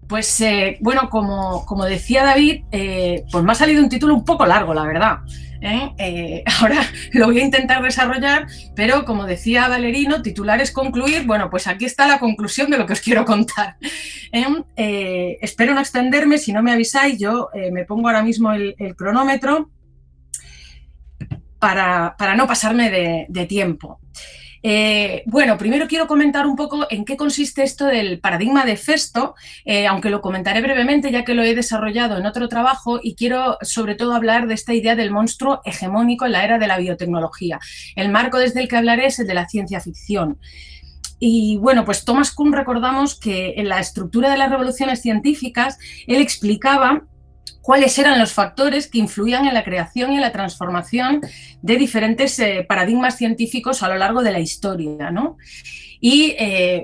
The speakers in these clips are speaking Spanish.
Pues bueno, como decía David, pues me ha salido un título un poco largo, la verdad. Ahora lo voy a intentar desarrollar, pero como decía Valerino, titular es concluir. Bueno, pues aquí está la conclusión de lo que os quiero contar. Espero no extenderme, si no me avisáis, yo me pongo ahora mismo el cronómetro para no pasarme de tiempo. Bueno, primero quiero comentar un poco en qué consiste esto del paradigma de Festo, aunque lo comentaré brevemente ya que lo he desarrollado en otro trabajo, y quiero sobre todo hablar de esta idea del monstruo hegemónico en la era de la biotecnología. El marco desde el que hablaré es el de la ciencia ficción. Y bueno, pues Thomas Kuhn, recordamos que en la estructura de las revoluciones científicas él explicaba cuáles eran los factores que influían en la creación y en la transformación de diferentes paradigmas científicos a lo largo de la historia, ¿no? Y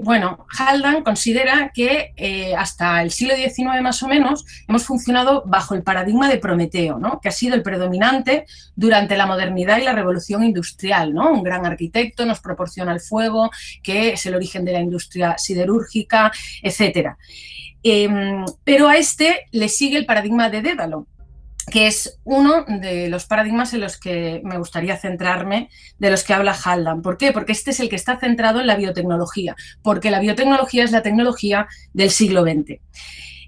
bueno, Haldane considera que hasta el siglo XIX más o menos hemos funcionado bajo el paradigma de Prometeo, ¿no? Que ha sido el predominante durante la modernidad y la revolución industrial, ¿no? Un gran arquitecto nos proporciona el fuego, que es el origen de la industria siderúrgica, etcétera. Pero a este le sigue el paradigma de Dédalo, que es uno de los paradigmas en los que me gustaría centrarme, de los que habla Haldane. ¿Por qué? Porque este es el que está centrado en la biotecnología, porque la biotecnología es la tecnología del siglo XX.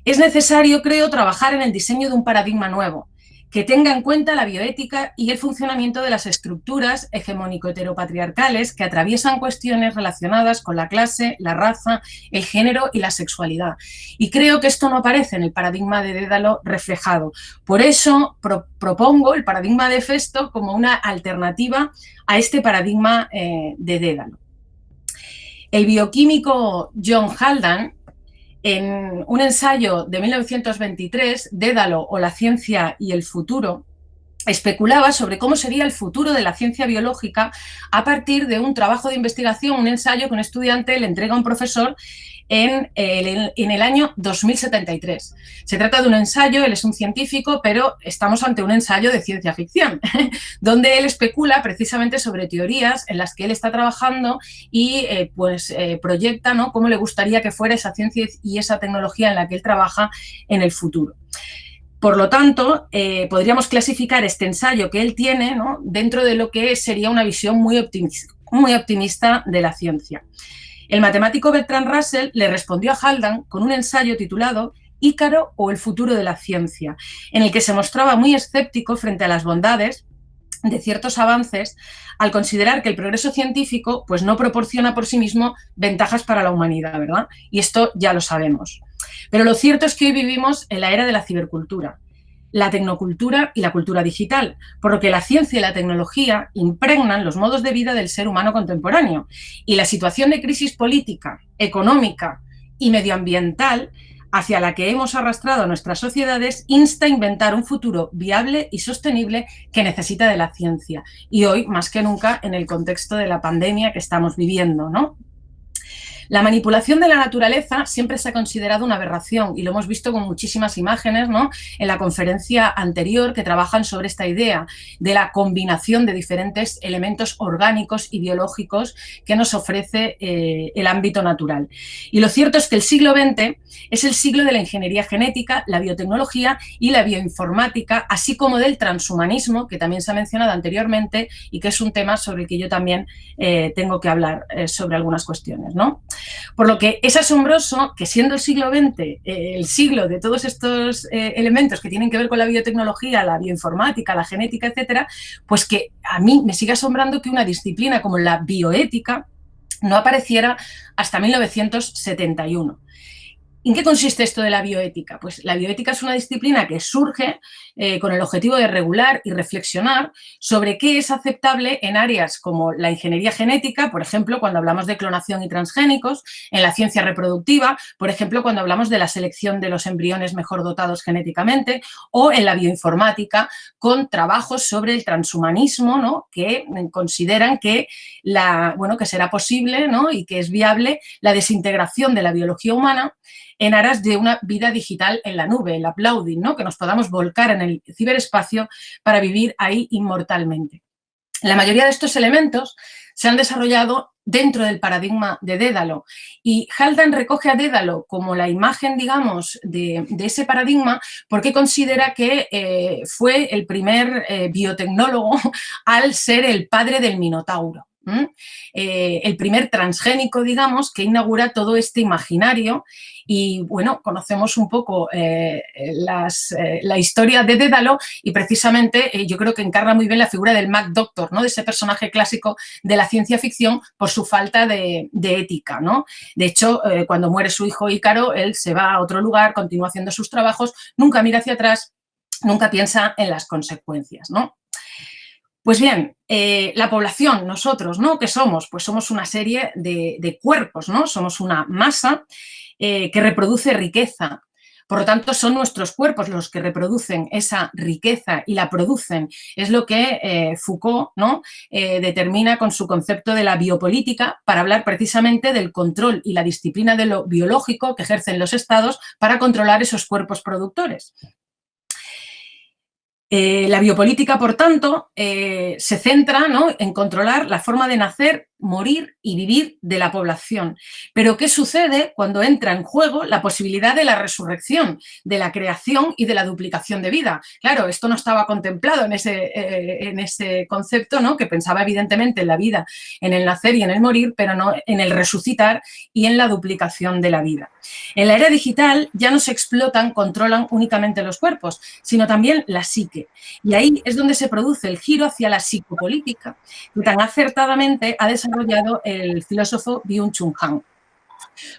Es necesario, creo, trabajar en el diseño de un paradigma nuevo, que tenga en cuenta la bioética y el funcionamiento de las estructuras hegemónico-heteropatriarcales que atraviesan cuestiones relacionadas con la clase, la raza, el género y la sexualidad. Y creo que esto no aparece en el paradigma de Dédalo reflejado. Por eso propongo el paradigma de Festo como una alternativa a este paradigma de Dédalo. El bioquímico John Haldane, en un ensayo de 1923, Dédalo o la ciencia y el futuro, especulaba sobre cómo sería el futuro de la ciencia biológica a partir de un trabajo de investigación, un ensayo que un estudiante le entrega a un profesor en el año 2073. Se trata de un ensayo, él es un científico, pero estamos ante un ensayo de ciencia ficción, donde él especula precisamente sobre teorías en las que él está trabajando y proyecta, ¿no?, cómo le gustaría que fuera esa ciencia y esa tecnología en la que él trabaja en el futuro. Por lo tanto, podríamos clasificar este ensayo que él tiene, ¿no?, dentro de lo que sería una visión muy optimista de la ciencia. El matemático Bertrand Russell le respondió a Haldane con un ensayo titulado Ícaro o el futuro de la ciencia, en el que se mostraba muy escéptico frente a las bondades de ciertos avances al considerar que el progreso científico pues, no proporciona por sí mismo ventajas para la humanidad, ¿verdad? Y esto ya lo sabemos. Pero lo cierto es que hoy vivimos en la era de la cibercultura, la tecnocultura y la cultura digital, por lo que la ciencia y la tecnología impregnan los modos de vida del ser humano contemporáneo. Y la situación de crisis política, económica y medioambiental hacia la que hemos arrastrado a nuestras sociedades insta a inventar un futuro viable y sostenible que necesita de la ciencia. Y hoy, más que nunca, en el contexto de la pandemia que estamos viviendo, ¿no? La manipulación de la naturaleza siempre se ha considerado una aberración y lo hemos visto con muchísimas imágenes, ¿no?, en la conferencia anterior que trabajan sobre esta idea de la combinación de diferentes elementos orgánicos y biológicos que nos ofrece el ámbito natural. Y lo cierto es que el siglo XX es el siglo de la ingeniería genética, la biotecnología y la bioinformática, así como del transhumanismo, que también se ha mencionado anteriormente y que es un tema sobre el que yo también tengo que hablar sobre algunas cuestiones, ¿no? Por lo que es asombroso que, siendo el siglo XX el siglo de todos estos elementos que tienen que ver con la biotecnología, la bioinformática, la genética, etcétera, pues que a mí me sigue asombrando que una disciplina como la bioética no apareciera hasta 1971. ¿En qué consiste esto de la bioética? Pues la bioética es una disciplina que surge con el objetivo de regular y reflexionar sobre qué es aceptable en áreas como la ingeniería genética, por ejemplo, cuando hablamos de clonación y transgénicos, en la ciencia reproductiva, por ejemplo, cuando hablamos de la selección de los embriones mejor dotados genéticamente, o en la bioinformática, con trabajos sobre el transhumanismo, ¿no?, que consideran que, que será posible, ¿no?, y que es viable la desintegración de la biología humana en aras de una vida digital en la nube, el uploading, ¿no?, que nos podamos volcar en el ciberespacio para vivir ahí inmortalmente. La mayoría de estos elementos se han desarrollado dentro del paradigma de Dédalo. Y Haldane recoge a Dédalo como la imagen, digamos, de ese paradigma porque considera que fue el primer biotecnólogo al ser el padre del Minotauro. El primer transgénico, digamos, que inaugura todo este imaginario. Y bueno, conocemos un poco la historia de Dédalo y precisamente yo creo que encarna muy bien la figura del Mad Doctor, ¿no? De ese personaje clásico de la ciencia ficción por su falta de ética, ¿no? De hecho, cuando muere su hijo Ícaro, él se va a otro lugar, continúa haciendo sus trabajos, nunca mira hacia atrás, nunca piensa en las consecuencias, ¿no? Pues bien, la población, nosotros, ¿no? ¿Qué somos? Pues somos una serie de cuerpos, ¿no? Somos una masa que reproduce riqueza. Por lo tanto, son nuestros cuerpos los que reproducen esa riqueza y la producen. Es lo que Foucault, ¿no? Determina con su concepto de la biopolítica para hablar precisamente del control y la disciplina de lo biológico que ejercen los estados para controlar esos cuerpos productores. La biopolítica, por tanto, se centra, ¿no?, en controlar la forma de nacer, morir y vivir de la población. Pero ¿qué sucede cuando entra en juego la posibilidad de la resurrección, de la creación y de la duplicación de vida? Claro, esto no estaba contemplado en ese concepto, ¿no?, que pensaba evidentemente en la vida, en el nacer y en el morir, pero no en el resucitar y en la duplicación de la vida. En la era digital ya no se explotan, controlan únicamente los cuerpos, sino también la psique. Y ahí es donde se produce el giro hacia la psicopolítica, que tan acertadamente ha desarrollado el filósofo Byung-Chul Han.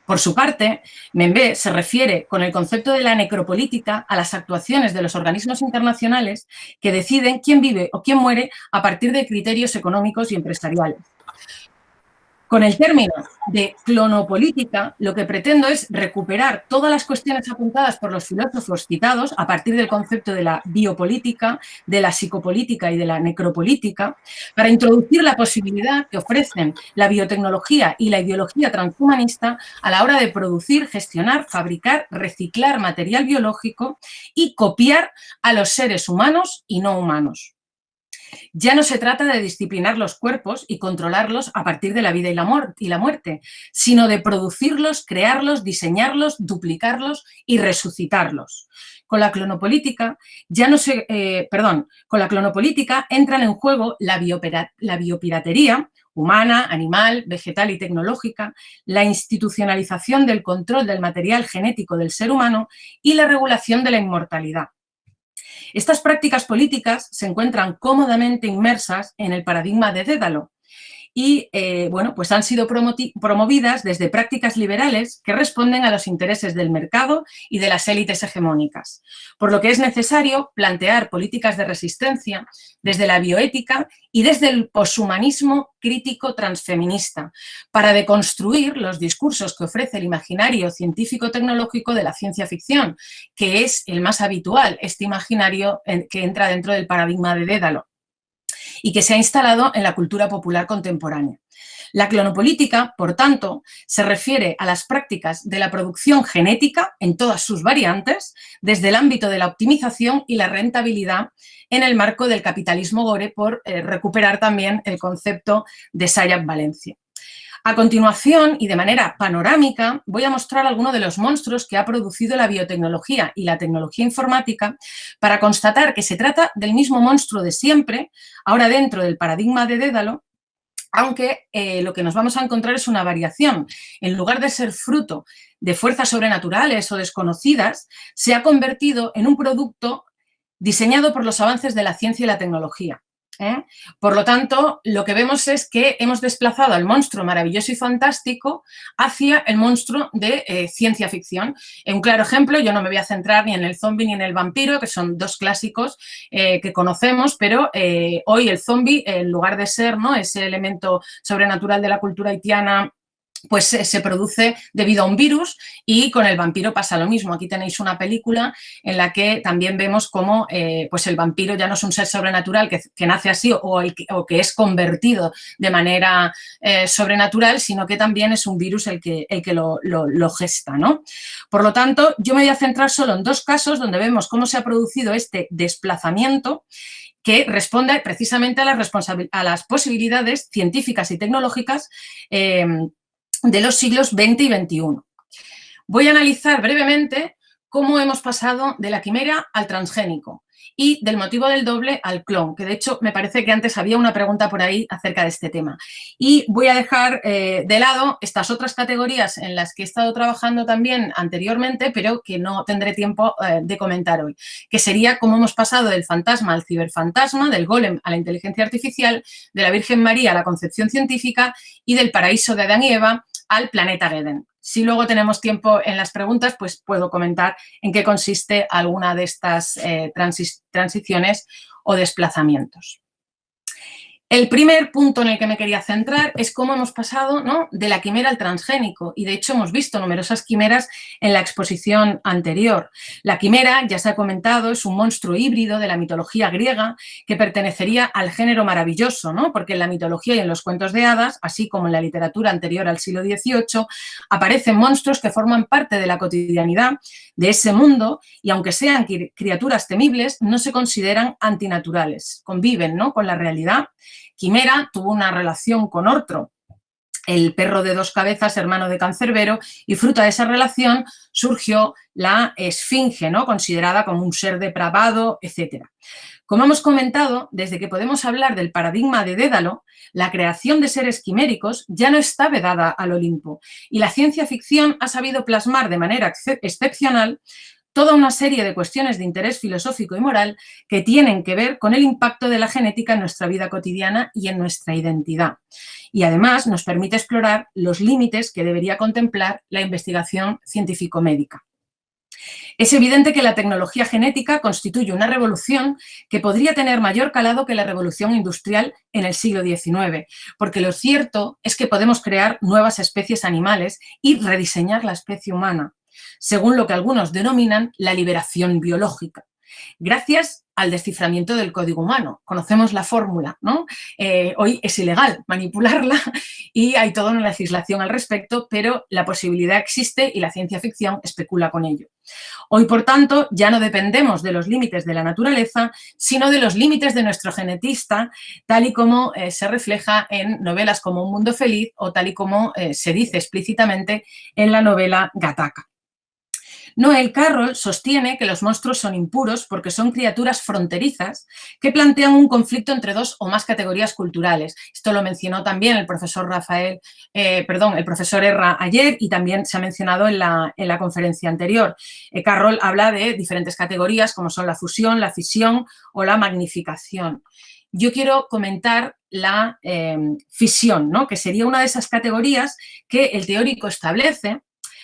Por su parte, Membe se refiere con el concepto de la necropolítica a las actuaciones de los organismos internacionales que deciden quién vive o quién muere a partir de criterios económicos y empresariales. Con el término de clonopolítica, lo que pretendo es recuperar todas las cuestiones apuntadas por los filósofos citados a partir del concepto de la biopolítica, de la psicopolítica y de la necropolítica, para introducir la posibilidad que ofrecen la biotecnología y la ideología transhumanista a la hora de producir, gestionar, fabricar, reciclar material biológico y copiar a los seres humanos y no humanos. Ya no se trata de disciplinar los cuerpos y controlarlos a partir de la vida y la muerte, sino de producirlos, crearlos, diseñarlos, duplicarlos y resucitarlos. Con la clonopolítica entran en juego la biopiratería humana, animal, vegetal y tecnológica, la institucionalización del control del material genético del ser humano y la regulación de la inmortalidad. Estas prácticas políticas se encuentran cómodamente inmersas en el paradigma de Dédalo y bueno, pues han sido promovidas desde prácticas liberales que responden a los intereses del mercado y de las élites hegemónicas, por lo que es necesario plantear políticas de resistencia desde la bioética y desde el poshumanismo crítico transfeminista para deconstruir los discursos que ofrece el imaginario científico-tecnológico de la ciencia ficción, que es el más habitual, este imaginario que entra dentro del paradigma de Dédalo y que se ha instalado en la cultura popular contemporánea. La clonopolítica, por tanto, se refiere a las prácticas de la producción genética en todas sus variantes, desde el ámbito de la optimización y la rentabilidad en el marco del capitalismo gore, por recuperar también el concepto de Sayat Valencia. A continuación, y de manera panorámica, voy a mostrar algunos de los monstruos que ha producido la biotecnología y la tecnología informática para constatar que se trata del mismo monstruo de siempre, ahora dentro del paradigma de Dédalo, aunque lo que nos vamos a encontrar es una variación. En lugar de ser fruto de fuerzas sobrenaturales o desconocidas, se ha convertido en un producto diseñado por los avances de la ciencia y la tecnología. Por lo tanto, lo que vemos es que hemos desplazado al monstruo maravilloso y fantástico hacia el monstruo de ciencia ficción. Un claro ejemplo, yo no me voy a centrar ni en el zombi ni en el vampiro, que son dos clásicos que conocemos, pero hoy el zombi, en lugar de ser, ¿no?, ese elemento sobrenatural de la cultura haitiana, pues se produce debido a un virus, y con el vampiro pasa lo mismo. Aquí tenéis una película en la que también vemos cómo pues el vampiro ya no es un ser sobrenatural que nace así o que es convertido de manera sobrenatural, sino que también es un virus el que lo gesta, ¿no? Por lo tanto, yo me voy a centrar solo en dos casos donde vemos cómo se ha producido este desplazamiento que responde precisamente a las posibilidades científicas y tecnológicas de los siglos XX y XXI. Voy a analizar brevemente cómo hemos pasado de la quimera al transgénico y del motivo del doble al clon, que de hecho me parece que antes había una pregunta por ahí acerca de este tema. Y voy a dejar de lado estas otras categorías en las que he estado trabajando también anteriormente, pero que no tendré tiempo de comentar hoy, que sería cómo hemos pasado del fantasma al ciberfantasma, del golem a la inteligencia artificial, de la Virgen María a la concepción científica y del paraíso de Adán y Eva al planeta Eden. Si luego tenemos tiempo en las preguntas, pues puedo comentar en qué consiste alguna de estas transiciones o desplazamientos. El primer punto en el que me quería centrar es cómo hemos pasado, ¿no?, de la quimera al transgénico, y de hecho hemos visto numerosas quimeras en la exposición anterior. La quimera, ya se ha comentado, es un monstruo híbrido de la mitología griega que pertenecería al género maravilloso, ¿no?, porque en la mitología y en los cuentos de hadas, así como en la literatura anterior al siglo XVIII, aparecen monstruos que forman parte de la cotidianidad de ese mundo y, aunque sean criaturas temibles, no se consideran antinaturales, conviven, ¿no?, con la realidad. Quimera tuvo una relación con Ortro, el perro de dos cabezas, hermano de Cancerbero, y fruto de esa relación surgió la esfinge, ¿no?, considerada como un ser depravado, etc. Como hemos comentado, desde que podemos hablar del paradigma de Dédalo, la creación de seres quiméricos ya no está vedada al Olimpo, y la ciencia ficción ha sabido plasmar de manera excepcional toda una serie de cuestiones de interés filosófico y moral que tienen que ver con el impacto de la genética en nuestra vida cotidiana y en nuestra identidad. Y además nos permite explorar los límites que debería contemplar la investigación científico-médica. Es evidente que la tecnología genética constituye una revolución que podría tener mayor calado que la revolución industrial en el siglo XIX, porque lo cierto es que podemos crear nuevas especies animales y rediseñar la especie humana, según lo que algunos denominan la liberación biológica. Gracias al desciframiento del código humano. Conocemos la fórmula, ¿no? Hoy es ilegal manipularla y hay toda una legislación al respecto, pero la posibilidad existe y la ciencia ficción especula con ello. Hoy, por tanto, ya no dependemos de los límites de la naturaleza, sino de los límites de nuestro genetista, tal y como se refleja en novelas como Un mundo feliz o tal y como se dice explícitamente en la novela Gattaca. Noel Carroll sostiene que los monstruos son impuros porque son criaturas fronterizas que plantean un conflicto entre dos o más categorías culturales. Esto lo mencionó también el profesor el profesor Erra ayer, y también se ha mencionado en la conferencia anterior. Carroll habla de diferentes categorías como son la fusión, la fisión o la magnificación. Yo quiero comentar la fisión, ¿no?, que sería una de esas categorías que el teórico establece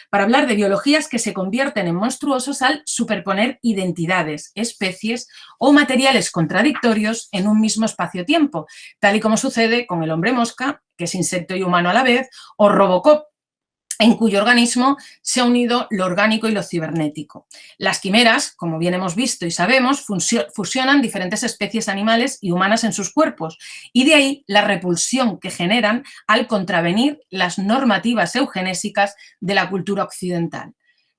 para hablar de biologías que se convierten en monstruosos al superponer identidades, especies o materiales contradictorios en un mismo espacio-tiempo, tal y como sucede con el hombre mosca, que es insecto y humano a la vez, o Robocop, en cuyo organismo se ha unido lo orgánico y lo cibernético. Las quimeras, como bien hemos visto y sabemos, fusionan diferentes especies animales y humanas en sus cuerpos, y de ahí la repulsión que generan al contravenir las normativas eugenésicas de la cultura occidental.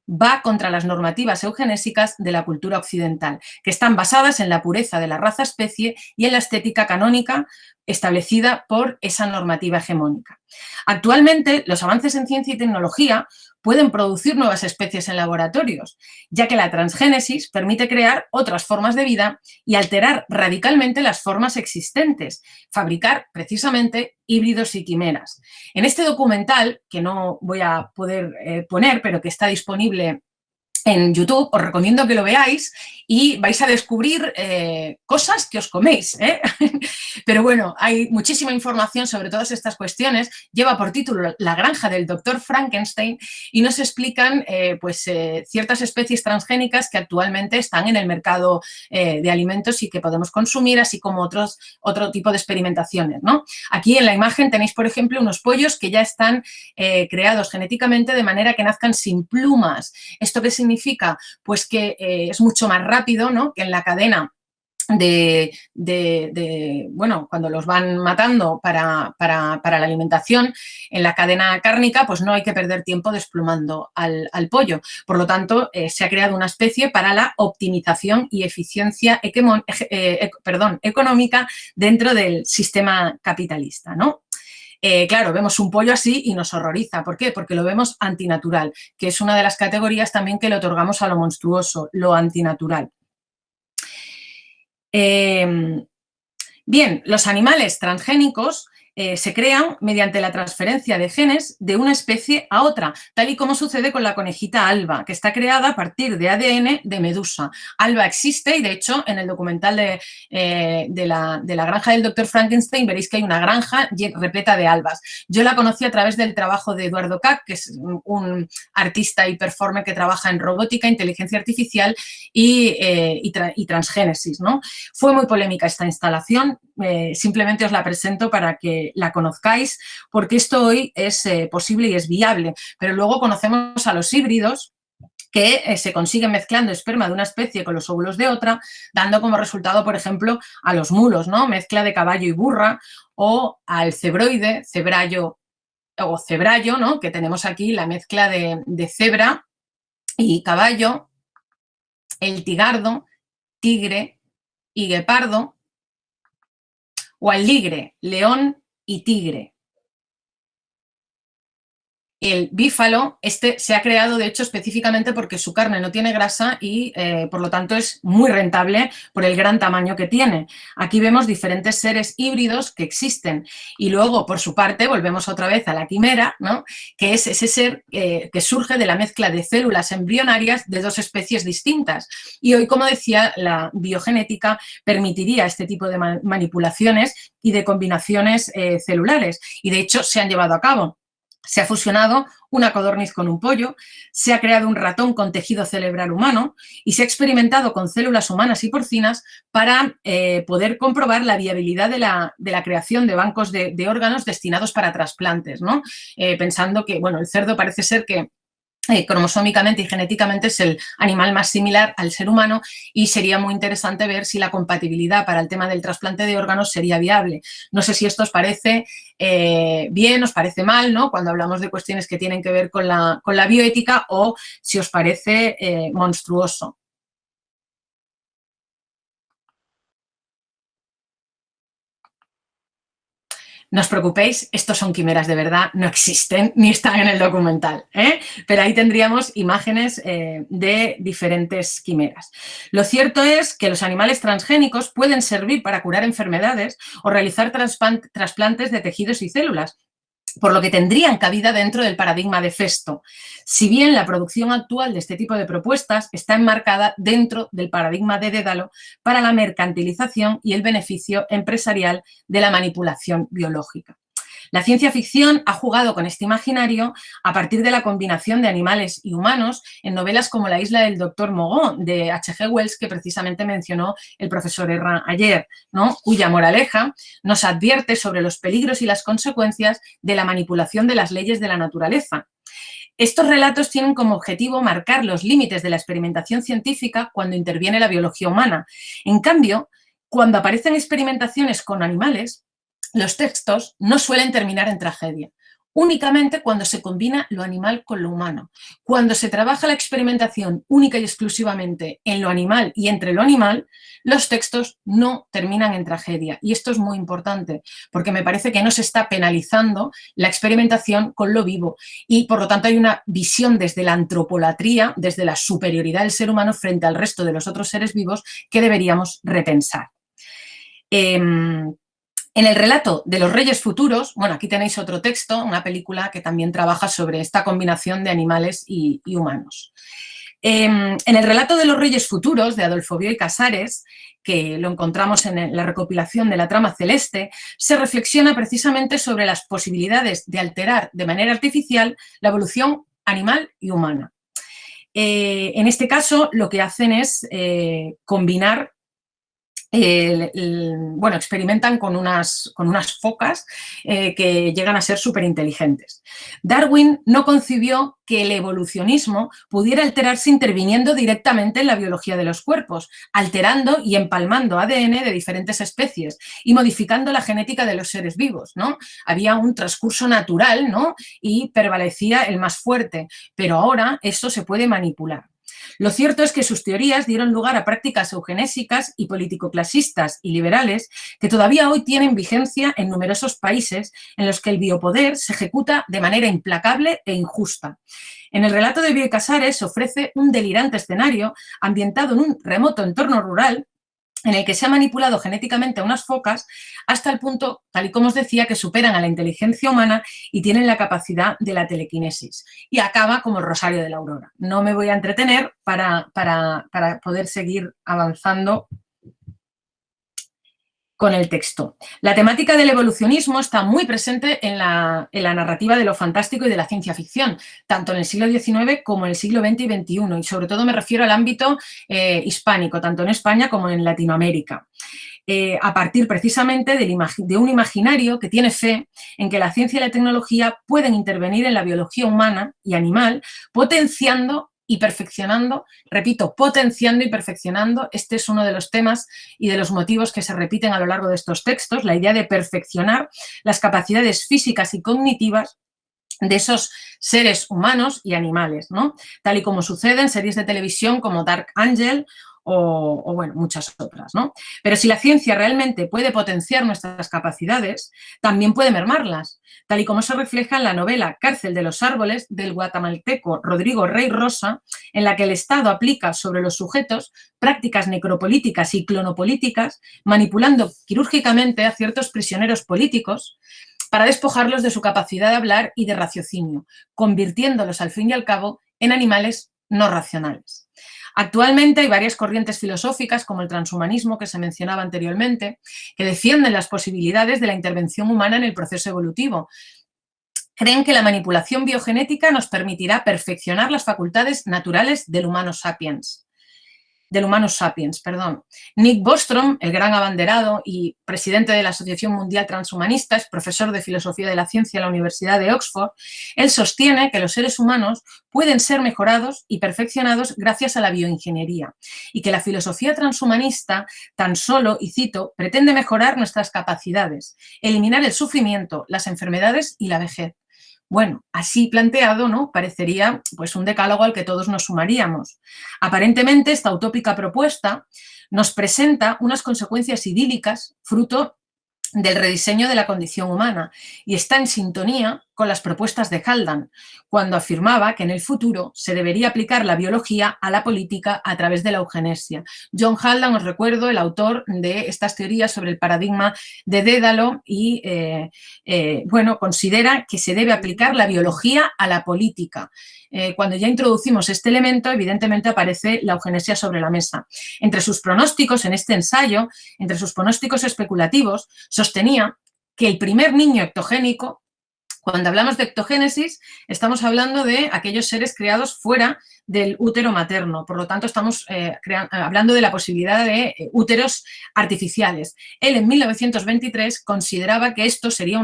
Va contra las normativas eugenésicas de la cultura occidental, que están basadas en la pureza de la raza-especie y en la estética canónica establecida por esa normativa hegemónica. Actualmente, los avances en ciencia y tecnología pueden producir nuevas especies en laboratorios, ya que la transgénesis permite crear otras formas de vida y alterar radicalmente las formas existentes, fabricar precisamente híbridos y quimeras. En este documental, que no voy a poder poner, pero que está disponible en YouTube, os recomiendo que lo veáis y vais a descubrir cosas que os coméis, ¿eh? Pero bueno, hay muchísima información sobre todas estas cuestiones. Lleva por título La granja del doctor Frankenstein y nos explican ciertas especies transgénicas que actualmente están en el mercado de alimentos y que podemos consumir, así como otro tipo de experimentaciones, ¿no? Aquí en la imagen tenéis, por ejemplo, unos pollos que ya están creados genéticamente de manera que nazcan sin plumas. ¿Esto qué significa? Pues que es mucho más rápido, ¿no?, que en la cadena bueno, cuando los van matando para la alimentación en la cadena cárnica, pues no hay que perder tiempo desplumando al pollo. Por lo tanto, se ha creado una especie para la optimización y eficiencia económica dentro del sistema capitalista, ¿no? Claro, vemos un pollo así y nos horroriza. ¿Por qué? Porque lo vemos antinatural, que es una de las categorías también que le otorgamos a lo monstruoso, lo antinatural. Bien, los animales transgénicos se crean mediante la transferencia de genes de una especie a otra, tal y como sucede con la conejita Alba, que está creada a partir de ADN de medusa. Alba existe y, de hecho, en el documental de la granja del Dr. Frankenstein veréis que hay una granja repleta de albas. Yo la conocí a través del trabajo de Eduardo Kac, que es un artista y performer que trabaja en robótica, inteligencia artificial y transgénesis, ¿no? Fue muy polémica esta instalación, simplemente os la presento para que la conozcáis, porque esto hoy es posible y es viable, pero luego conocemos a los híbridos que se consiguen mezclando esperma de una especie con los óvulos de otra, dando como resultado, por ejemplo, a los mulos, ¿no? Mezcla de caballo y burra, o al cebroide, cebrallo o cebrallo, ¿no? Que tenemos aquí la mezcla de cebra y caballo, el tigardo, tigre y guepardo, o al ligre, león y tigre. El bífalo, se ha creado, de hecho, específicamente porque su carne no tiene grasa y, por lo tanto, es muy rentable por el gran tamaño que tiene. Aquí vemos diferentes seres híbridos que existen. Y luego, por su parte, volvemos otra vez a la quimera, ¿no? Que es ese ser que surge de la mezcla de células embrionarias de dos especies distintas. Y hoy, como decía, la biogenética permitiría este tipo de manipulaciones y de combinaciones celulares. Y, de hecho, se han llevado a cabo. Se ha fusionado una codorniz con un pollo, se ha creado un ratón con tejido cerebral humano y se ha experimentado con células humanas y porcinas para poder comprobar la viabilidad de la creación de bancos de órganos destinados para trasplantes, ¿no? Pensando que, bueno, el cerdo parece ser que cromosómicamente y genéticamente es el animal más similar al ser humano y sería muy interesante ver si la compatibilidad para el tema del trasplante de órganos sería viable. No sé si esto os parece bien, os parece mal, ¿no? Cuando hablamos de cuestiones que tienen que ver con la bioética, o si os parece monstruoso. No os preocupéis, estos son quimeras de verdad, no existen ni están en el documental, ¿eh? Pero ahí tendríamos imágenes de diferentes quimeras. Lo cierto es que los animales transgénicos pueden servir para curar enfermedades o realizar trasplantes de tejidos y células, por lo que tendrían cabida dentro del paradigma de Festo, si bien la producción actual de este tipo de propuestas está enmarcada dentro del paradigma de Dédalo para la mercantilización y el beneficio empresarial de la manipulación biológica. La ciencia ficción ha jugado con este imaginario a partir de la combinación de animales y humanos en novelas como La isla del Dr. Moreau, de H.G. Wells, que precisamente mencionó el profesor Herrán ayer, ¿no? Cuya moraleja nos advierte sobre los peligros y las consecuencias de la manipulación de las leyes de la naturaleza. Estos relatos tienen como objetivo marcar los límites de la experimentación científica cuando interviene la biología humana. En cambio, cuando aparecen experimentaciones con animales, los textos no suelen terminar en tragedia, únicamente cuando se combina lo animal con lo humano. Cuando se trabaja la experimentación única y exclusivamente en lo animal y entre lo animal, los textos no terminan en tragedia. Y esto es muy importante, porque me parece que no se está penalizando la experimentación con lo vivo y, por lo tanto, hay una visión desde la antropolatría, desde la superioridad del ser humano frente al resto de los otros seres vivos, que deberíamos repensar. En el relato de los Reyes Futuros, bueno, aquí tenéis otro texto, una película que también trabaja sobre esta combinación de animales y humanos. En el relato de los Reyes Futuros, de Adolfo Bioy Casares, que lo encontramos en la recopilación de la trama celeste, se reflexiona precisamente sobre las posibilidades de alterar de manera artificial la evolución animal y humana. En este caso, lo que hacen es combinar bueno, experimentan con unas focas que llegan a ser súper inteligentes. Darwin no concibió que el evolucionismo pudiera alterarse interviniendo directamente en la biología de los cuerpos, alterando y empalmando ADN de diferentes especies y modificando la genética de los seres vivos, ¿no? Había un transcurso natural, ¿no? Y prevalecía el más fuerte, pero ahora eso se puede manipular. Lo cierto es que sus teorías dieron lugar a prácticas eugenésicas y político-clasistas y liberales que todavía hoy tienen vigencia en numerosos países en los que el biopoder se ejecuta de manera implacable e injusta. En el relato de Bioy Casares se ofrece un delirante escenario ambientado en un remoto entorno rural en el que se ha manipulado genéticamente a unas focas hasta el punto, tal y como os decía, que superan a la inteligencia humana y tienen la capacidad de la telequinesis. Y acaba como el Rosario de la Aurora. No me voy a entretener para poder seguir avanzando con el texto. La temática del evolucionismo está muy presente en la narrativa de lo fantástico y de la ciencia ficción, tanto en el siglo XIX como en el siglo XX y XXI, y sobre todo me refiero al ámbito hispánico, tanto en España como en Latinoamérica. A partir precisamente de un imaginario que tiene fe en que la ciencia y la tecnología pueden intervenir en la biología humana y animal, potenciando y perfeccionando, repito, potenciando y perfeccionando. Este es uno de los temas y de los motivos que se repiten a lo largo de estos textos, la idea de perfeccionar las capacidades físicas y cognitivas de esos seres humanos y animales, ¿no? Tal y como sucede en series de televisión como Dark Angel o bueno, muchas otras, ¿no? Pero si la ciencia realmente puede potenciar nuestras capacidades, también puede mermarlas, tal y como se refleja en la novela Cárcel de los árboles del guatemalteco Rodrigo Rey Rosa, en la que el Estado aplica sobre los sujetos prácticas necropolíticas y clonopolíticas, manipulando quirúrgicamente a ciertos prisioneros políticos para despojarlos de su capacidad de hablar y de raciocinio, convirtiéndolos al fin y al cabo en animales no racionales. Actualmente hay varias corrientes filosóficas, como el transhumanismo que se mencionaba anteriormente, que defienden las posibilidades de la intervención humana en el proceso evolutivo. Creen que la manipulación biogenética nos permitirá perfeccionar las facultades naturales del Homo sapiens. Nick Bostrom, el gran abanderado y presidente de la Asociación Mundial Transhumanista, es profesor de Filosofía de la Ciencia en la Universidad de Oxford. Él sostiene que los seres humanos pueden ser mejorados y perfeccionados gracias a la bioingeniería y que la filosofía transhumanista tan solo, y cito, pretende mejorar nuestras capacidades, eliminar el sufrimiento, las enfermedades y la vejez. Bueno, así planteado, ¿no? Parecería pues un decálogo al que todos nos sumaríamos. Aparentemente, esta utópica propuesta nos presenta unas consecuencias idílicas fruto del rediseño de la condición humana y está en sintonía con las propuestas de Haldane, cuando afirmaba que en el futuro se debería aplicar la biología a la política a través de la eugenesia. John Haldane, os recuerdo, el autor de estas teorías sobre el paradigma de Dédalo y, bueno, considera que se debe aplicar la biología a la política. Cuando ya introducimos este elemento, evidentemente aparece la eugenesia sobre la mesa. Entre sus pronósticos en este ensayo, entre sus pronósticos especulativos, sostenía que el primer niño ectogénico, cuando hablamos de ectogénesis, estamos hablando de aquellos seres creados fuera del útero materno. Por lo tanto, estamos hablando de la posibilidad de úteros artificiales. Él, en 1923, consideraba que esto sería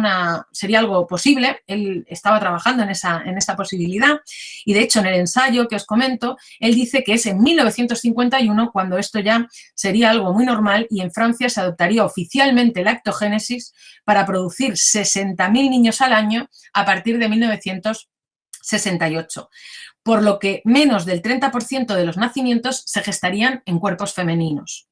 algo posible. Él estaba trabajando en esa posibilidad. Y, de hecho, en el ensayo que os comento, él dice que es en 1951 cuando esto ya sería algo muy normal y en Francia se adoptaría oficialmente la ectogénesis para producir 60.000 niños al año a partir de 1968, por lo que menos del 30% de los nacimientos se gestarían en cuerpos femeninos.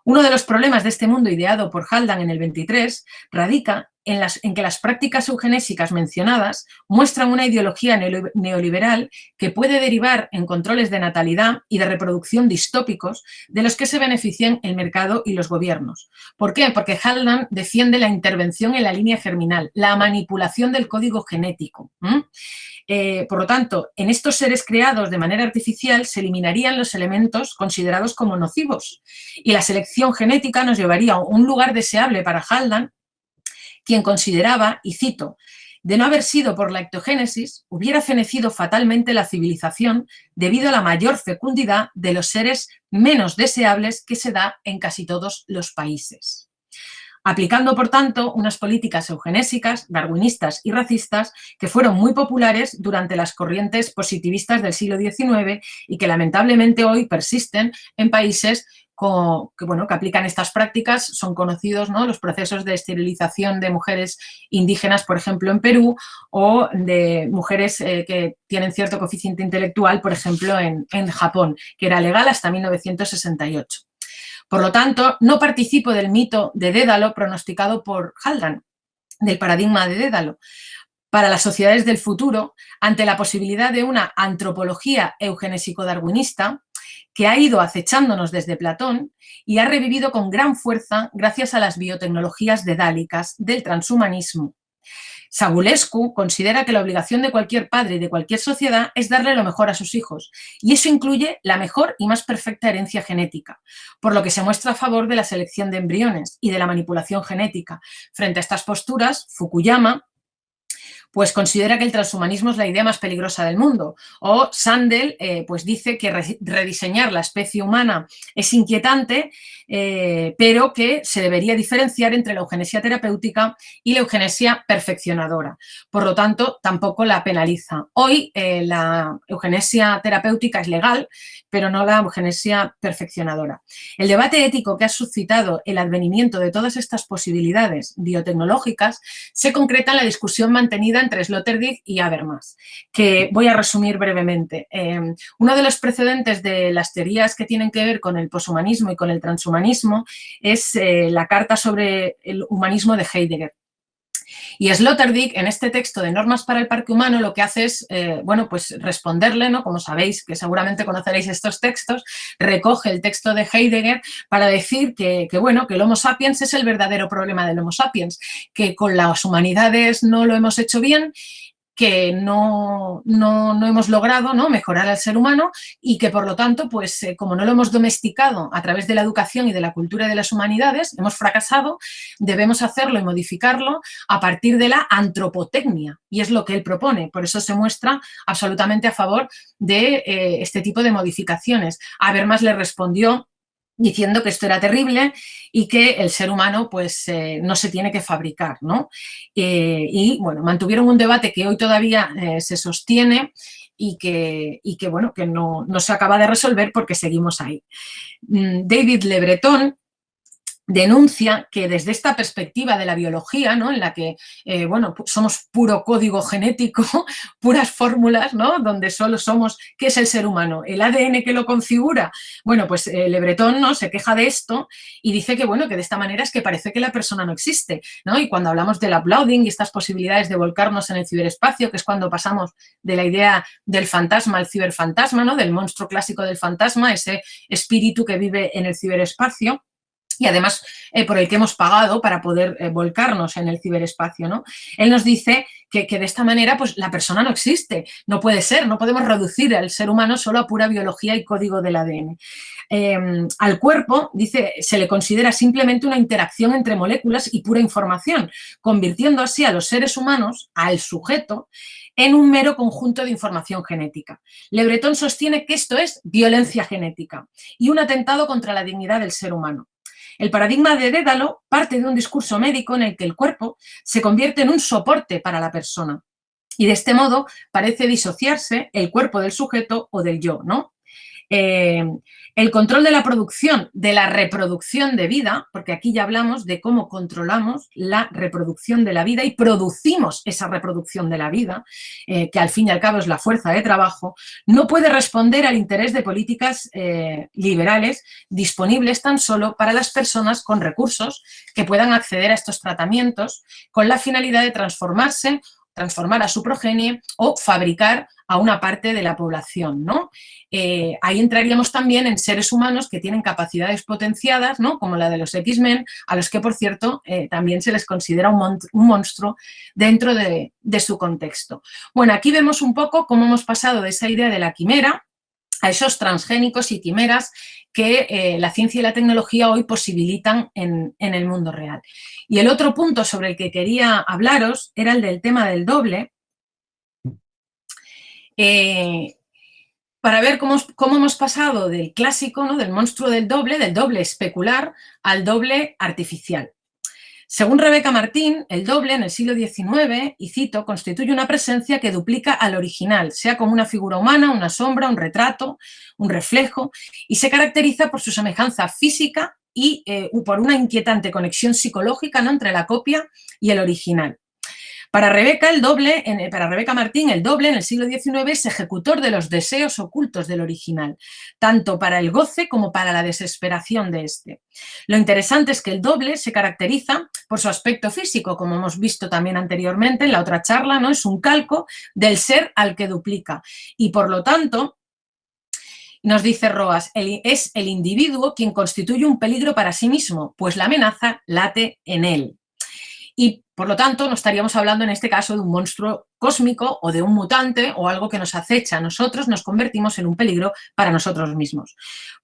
Uno de los problemas de este mundo ideado por Haldane en el 23 radica en que las prácticas eugenésicas mencionadas muestran una ideología neoliberal que puede derivar en controles de natalidad y de reproducción distópicos de los que se benefician el mercado y los gobiernos. ¿Por qué? Porque Haldane defiende la intervención en la línea germinal, la manipulación del código genético. Por lo tanto, en estos seres creados de manera artificial se eliminarían los elementos considerados como nocivos y la selección genética nos llevaría a un lugar deseable para Haldane, quien consideraba, y cito, De no haber sido por la ectogénesis, hubiera fenecido fatalmente la civilización debido a la mayor fecundidad de los seres menos deseables que se da en casi todos los países. Aplicando, por tanto, unas políticas eugenésicas, darwinistas y racistas que fueron muy populares durante las corrientes positivistas del siglo XIX y que lamentablemente hoy persisten en países que aplican estas prácticas. Son conocidos, ¿no?, los procesos de esterilización de mujeres indígenas, por ejemplo, en Perú, o de mujeres que tienen cierto coeficiente intelectual, por ejemplo, en Japón, que era legal hasta 1968. Por lo tanto, no participo del mito de Dédalo pronosticado por Haldane, del paradigma de Dédalo. Para las sociedades del futuro, ante la posibilidad de una antropología eugenésico-darwinista que ha ido acechándonos desde Platón y ha revivido con gran fuerza gracias a las biotecnologías dedálicas del transhumanismo. Savulescu considera que la obligación de cualquier padre y de cualquier sociedad es darle lo mejor a sus hijos, y eso incluye la mejor y más perfecta herencia genética, por lo que se muestra a favor de la selección de embriones y de la manipulación genética. Frente a estas posturas, Fukuyama pues considera que el transhumanismo es la idea más peligrosa del mundo. O Sandel pues dice que rediseñar la especie humana es inquietante, pero que se debería diferenciar entre la eugenesia terapéutica y la eugenesia perfeccionadora. Por lo tanto, tampoco la penaliza. Hoy la eugenesia terapéutica es legal, pero no la eugenesia perfeccionadora. El debate ético que ha suscitado el advenimiento de todas estas posibilidades biotecnológicas se concreta en la discusión mantenida entre Sloterdijk y Habermas, que voy a resumir brevemente. Uno de los precedentes de las teorías que tienen que ver con el poshumanismo y con el transhumanismo es la carta sobre el humanismo de Heidegger. Y Sloterdijk, en este texto de Normas para el Parque Humano, lo que hace es, pues responderle, ¿no? Como sabéis, que seguramente conoceréis estos textos, recoge el texto de Heidegger para decir que el Homo sapiens es el verdadero problema del Homo sapiens, que con las humanidades no lo hemos hecho bien, que no hemos logrado, ¿no?, mejorar al ser humano, y que, por lo tanto, pues como no lo hemos domesticado a través de la educación y de la cultura de las humanidades, hemos fracasado. Debemos hacerlo y modificarlo a partir de la antropotecnia, y es lo que él propone. Por eso se muestra absolutamente a favor de este tipo de modificaciones. Habermas le respondió diciendo que esto era terrible y que el ser humano pues no se tiene que fabricar, ¿no? Y bueno, mantuvieron un debate que hoy todavía se sostiene y que no se acaba de resolver porque seguimos ahí. David Le Breton denuncia que desde esta perspectiva de la biología, ¿no?, en la que somos puro código genético, puras fórmulas, ¿no?, donde solo somos, ¿qué es el ser humano? El ADN que lo configura. Bueno, pues Le Breton, ¿no?, se queja de esto y dice que de esta manera es que parece que la persona no existe, ¿no? Y cuando hablamos del uploading y estas posibilidades de volcarnos en el ciberespacio, que es cuando pasamos de la idea del fantasma al ciberfantasma, ¿no?, del monstruo clásico del fantasma, ese espíritu que vive en el ciberespacio, y además por el que hemos pagado para poder volcarnos en el ciberespacio, ¿no? Él nos dice que de esta manera pues la persona no existe, no puede ser, no podemos reducir al ser humano solo a pura biología y código del ADN. Al cuerpo, dice, se le considera simplemente una interacción entre moléculas y pura información, convirtiendo así a los seres humanos, al sujeto, en un mero conjunto de información genética. Le Breton sostiene que esto es violencia genética y un atentado contra la dignidad del ser humano. El paradigma de Dédalo parte de un discurso médico en el que el cuerpo se convierte en un soporte para la persona y de este modo parece disociarse el cuerpo del sujeto o del yo, ¿no? El control de la producción, de la reproducción de vida, porque aquí ya hablamos de cómo controlamos la reproducción de la vida y producimos esa reproducción de la vida, que al fin y al cabo es la fuerza de trabajo, no puede responder al interés de políticas liberales disponibles tan solo para las personas con recursos que puedan acceder a estos tratamientos con la finalidad de transformar a su progenie o fabricar a una parte de la población, ¿no? Ahí entraríamos también en seres humanos que tienen capacidades potenciadas, ¿no?, como la de los X-Men, a los que, por cierto, también se les considera un monstruo dentro de su contexto. Bueno, aquí vemos un poco cómo hemos pasado de esa idea de la quimera a esos transgénicos y quimeras que la ciencia y la tecnología hoy posibilitan en el mundo real. Y el otro punto sobre el que quería hablaros era el del tema del doble, para ver cómo hemos pasado del clásico, ¿no?, del monstruo del doble especular, al doble artificial. Según Rebeca Martín, el doble en el siglo XIX, y cito, constituye una presencia que duplica al original, sea como una figura humana, una sombra, un retrato, un reflejo, y se caracteriza por su semejanza física y por una inquietante conexión psicológica, ¿no?, entre la copia y el original. Para Rebeca Martín, el doble en el siglo XIX es ejecutor de los deseos ocultos del original, tanto para el goce como para la desesperación de este. Lo interesante es que el doble se caracteriza por su aspecto físico, como hemos visto también anteriormente en la otra charla, ¿no? Es un calco del ser al que duplica y, por lo tanto, nos dice Roas, es el individuo quien constituye un peligro para sí mismo, pues la amenaza late en él. Y, por lo tanto, no estaríamos hablando en este caso de un monstruo cósmico o de un mutante o algo que nos acecha. Nosotros nos convertimos en un peligro para nosotros mismos.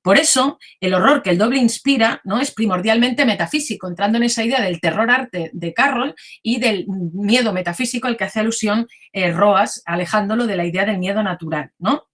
Por eso, el horror que el doble inspira, ¿no?, es primordialmente metafísico, entrando en esa idea del terror arte de Carroll y del miedo metafísico al que hace alusión Roas, alejándolo de la idea del miedo natural, ¿no?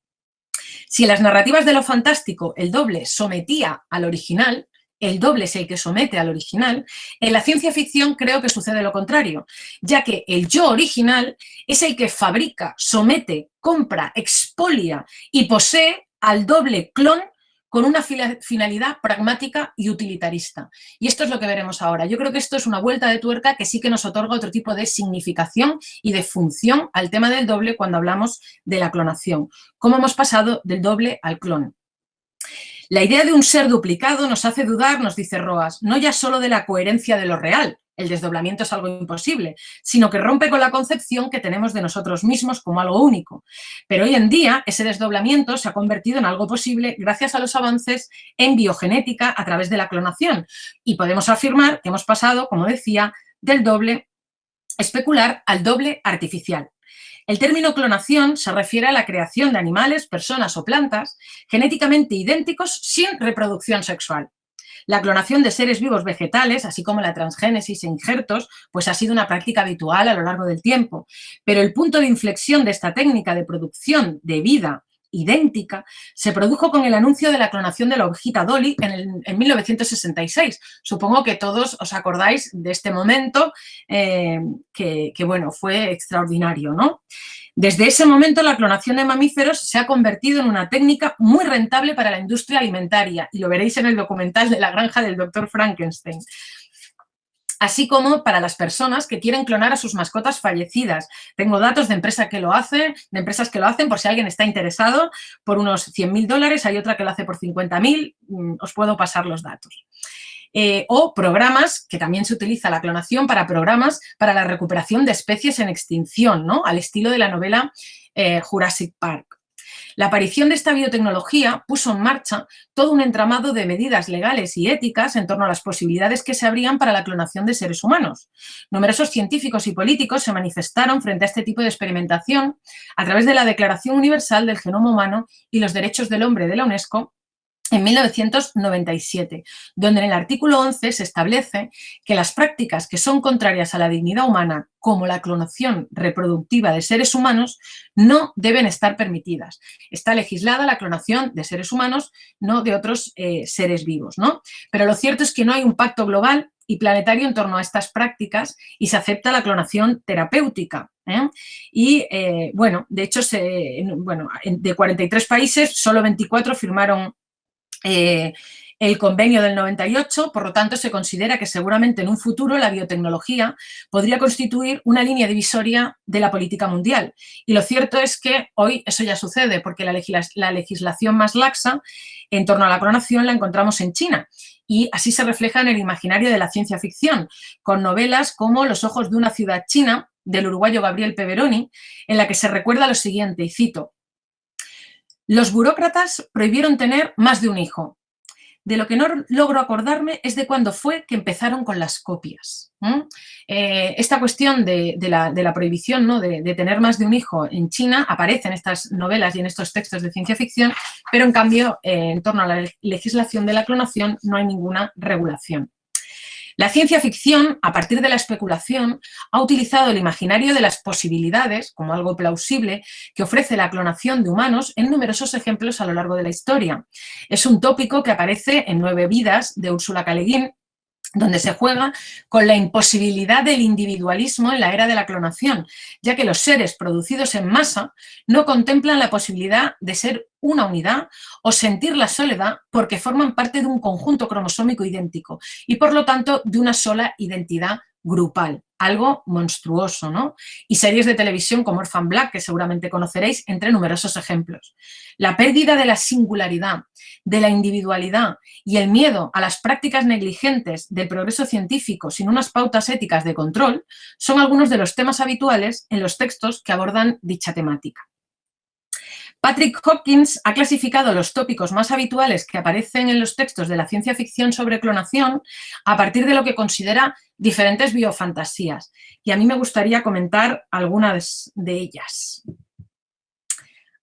Si en las narrativas de lo fantástico el doble sometía al original, el doble es el que somete al original, en la ciencia ficción creo que sucede lo contrario, ya que el yo original es el que fabrica, somete, compra, expolia y posee al doble clon con una finalidad pragmática y utilitarista. Y esto es lo que veremos ahora. Yo creo que esto es una vuelta de tuerca que sí que nos otorga otro tipo de significación y de función al tema del doble cuando hablamos de la clonación. ¿Cómo hemos pasado del doble al clon? La idea de un ser duplicado nos hace dudar, nos dice Roas, no ya solo de la coherencia de lo real, el desdoblamiento es algo imposible, sino que rompe con la concepción que tenemos de nosotros mismos como algo único. Pero hoy en día ese desdoblamiento se ha convertido en algo posible gracias a los avances en biogenética a través de la clonación. Y podemos afirmar que hemos pasado, como decía, del doble especular al doble artificial. El término clonación se refiere a la creación de animales, personas o plantas genéticamente idénticos sin reproducción sexual. La clonación de seres vivos vegetales, así como la transgénesis e injertos, pues ha sido una práctica habitual a lo largo del tiempo. Pero el punto de inflexión de esta técnica de producción de vida idéntica se produjo con el anuncio de la clonación de la ovejita Dolly en 1966. Supongo que todos os acordáis de este momento que bueno, fue extraordinario, ¿no? Desde ese momento la clonación de mamíferos se ha convertido en una técnica muy rentable para la industria alimentaria y lo veréis en el documental de la granja del Dr. Frankenstein. Así como para las personas que quieren clonar a sus mascotas fallecidas. Tengo datos de empresas que lo hacen, por si alguien está interesado, por unos $100.000, hay otra que lo hace por 50.000, os puedo pasar los datos. O programas, que también se utiliza la clonación para programas para la recuperación de especies en extinción, ¿no?, al estilo de la novela Jurassic Park. La aparición de esta biotecnología puso en marcha todo un entramado de medidas legales y éticas en torno a las posibilidades que se abrían para la clonación de seres humanos. Numerosos científicos y políticos se manifestaron frente a este tipo de experimentación a través de la Declaración Universal del Genoma Humano y los Derechos del Hombre de la UNESCO en 1997, donde en el artículo 11 se establece que las prácticas que son contrarias a la dignidad humana, como la clonación reproductiva de seres humanos, no deben estar permitidas. Está legislada la clonación de seres humanos, no de otros seres vivos, ¿no? Pero lo cierto es que no hay un pacto global y planetario en torno a estas prácticas y se acepta la clonación terapéutica. Y, bueno, de hecho, de 43 países, solo 24 firmaron el convenio del 98, por lo tanto se considera que seguramente en un futuro la biotecnología podría constituir una línea divisoria de la política mundial. Y lo cierto es que hoy eso ya sucede, porque la legislación más laxa en torno a la clonación la encontramos en China. Y así se refleja en el imaginario de la ciencia ficción, con novelas como Los ojos de una ciudad china, del uruguayo Gabriel Peveroni, en la que se recuerda lo siguiente, y cito: los burócratas prohibieron tener más de un hijo. de lo que no logro acordarme es de cuándo fue que empezaron con las copias. Esta cuestión de la prohibición, ¿no?, de tener más de un hijo en China aparece en estas novelas y en estos textos de ciencia ficción, pero en cambio, en torno a la legislación de la clonación no hay ninguna regulación. La ciencia ficción, a partir de la especulación, ha utilizado el imaginario de las posibilidades como algo plausible que ofrece la clonación de humanos en numerosos ejemplos a lo largo de la historia. Es un tópico que aparece en 9 vidas de Úrsula K. Le Guin, donde se juega con la imposibilidad del individualismo en la era de la clonación, ya que los seres producidos en masa no contemplan la posibilidad de ser una unidad o sentir la soledad porque forman parte de un conjunto cromosómico idéntico y, por lo tanto, de una sola identidad grupal, algo monstruoso, ¿no? Y series de televisión como Orphan Black, que seguramente conoceréis, entre numerosos ejemplos. La pérdida de la singularidad, de la individualidad y el miedo a las prácticas negligentes del progreso científico sin unas pautas éticas de control son algunos de los temas habituales en los textos que abordan dicha temática. Patrick Hopkins ha clasificado los tópicos más habituales que aparecen en los textos de la ciencia ficción sobre clonación a partir de lo que considera diferentes biofantasías. Y a mí me gustaría comentar algunas de ellas.